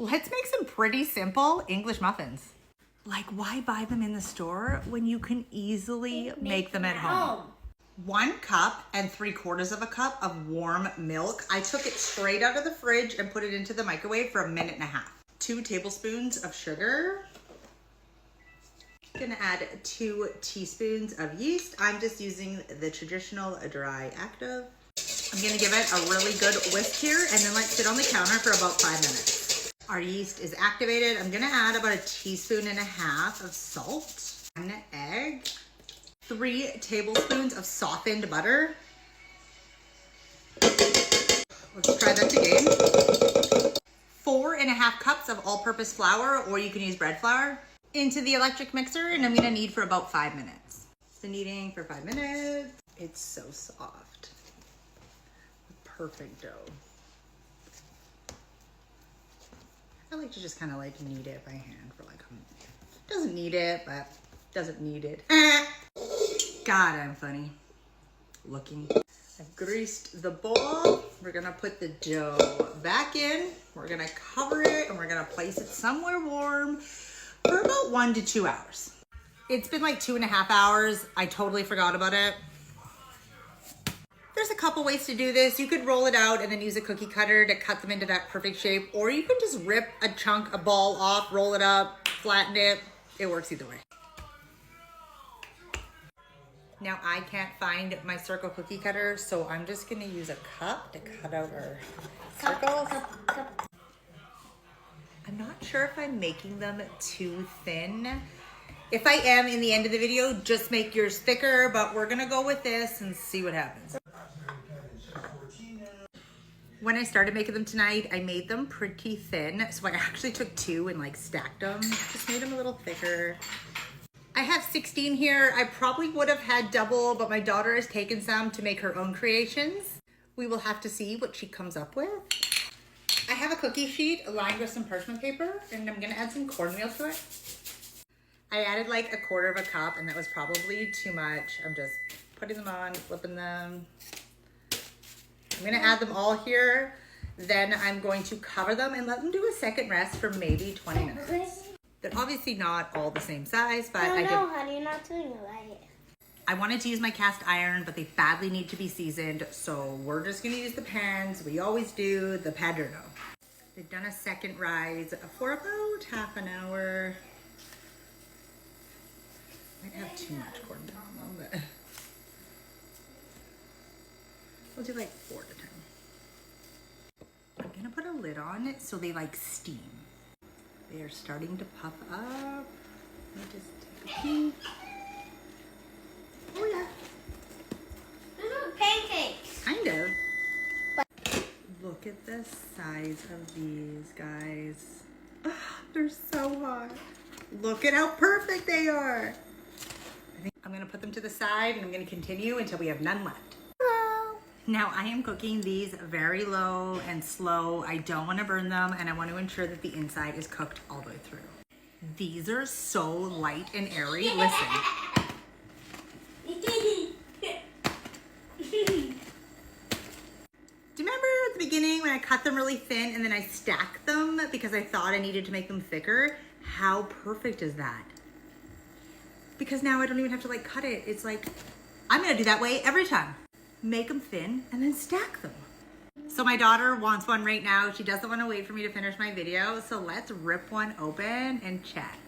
Let's make some pretty simple English muffins. Like, why buy them in the store when you can easily make them at home? 1 cup and 3/4 of a cup of warm milk. I took it straight out of the fridge and put it into the microwave for 1.5 minutes. 2 tablespoons of sugar. Gonna add 2 teaspoons of yeast. I'm just using the traditional dry active. I'm gonna give it a really good whisk here and then let it sit on the counter for about 5 minutes. Our yeast is activated. I'm gonna add about 1.5 teaspoons of salt, 1 egg, 3 tablespoons of softened butter. Let's try that again. 4.5 cups of all-purpose flour, or you can use bread flour, into the electric mixer, and I'm gonna knead for about 5 minutes. It's been kneading for 5 minutes. It's so soft. Perfect dough. I like to just kind of like knead it by hand for like, doesn't need it, but doesn't need it. God, I'm funny looking. I've greased the bowl. We're gonna put the dough back in. We're gonna cover it and we're gonna place it somewhere warm for about 1 to 2 hours. It's been like 2.5 hours. I totally forgot about it. There's a couple ways to do this. You could roll it out and then use a cookie cutter to cut them into that perfect shape, or you can just rip a ball off, roll it up, flatten it. It works either way. Now I can't find my circle cookie cutter, so I'm just gonna use a cup to cut out our circles. I'm not sure if I'm making them too thin. If I am, in the end of the video, just make yours thicker, but we're gonna go with this and see what happens. When I started making them tonight, I made them pretty thin. So I actually took 2 and like stacked them. Just made them a little thicker. I have 16 here. I probably would have had double, but my daughter has taken some to make her own creations. We will have to see what she comes up with. I have a cookie sheet lined with some parchment paper, and I'm gonna add some cornmeal to it. I added like 1/4 cup, and that was probably too much. I'm just putting them on, flipping them. I'm gonna add them all here. Then I'm going to cover them and let them do a second rest for maybe 20 minutes. They're obviously not all the same size, but I know, honey, you're not doing it right. I wanted to use my cast iron, but they badly need to be seasoned, so we're just gonna use the pans. We always do the Padrino. They've done a second rise for about half an hour. Might have too much cornmeal on them, but we'll do like 4 at a time. I'm gonna put a lid on it so they like steam. They are starting to puff up. Let me just take a peek. Oh yeah. Those are pancakes. Kind of. Look at the size of these, guys. Oh, they're so hot. Look at how perfect they are. I think I'm gonna put them to the side and I'm gonna continue until we have none left. Now I am cooking these very low and slow. I don't want to burn them, and I want to ensure that the inside is cooked all the way through. These are so light and airy. Listen. Do you remember at the beginning when I cut them really thin and then I stacked them because I thought I needed to make them thicker? How perfect is that? Because now I don't even have to like cut it. It's like, I'm gonna do that way every time. Make them thin and then stack them. So my daughter wants one right now. She doesn't want to wait for me to finish my video. So let's rip one open and check.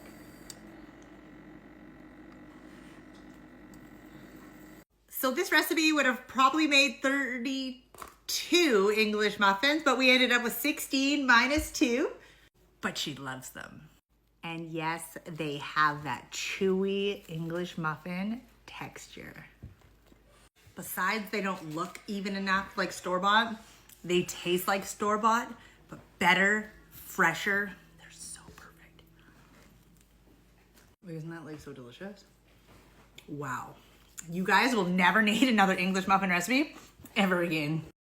So this recipe would have probably made 32 English muffins, but we ended up with 16 minus 2. But she loves them. And yes, they have that chewy English muffin texture. Besides, they don't look even enough like store-bought. They taste like store-bought, but better, fresher. They're so perfect. Isn't that like so delicious? Wow. You guys will never need another English muffin recipe ever again.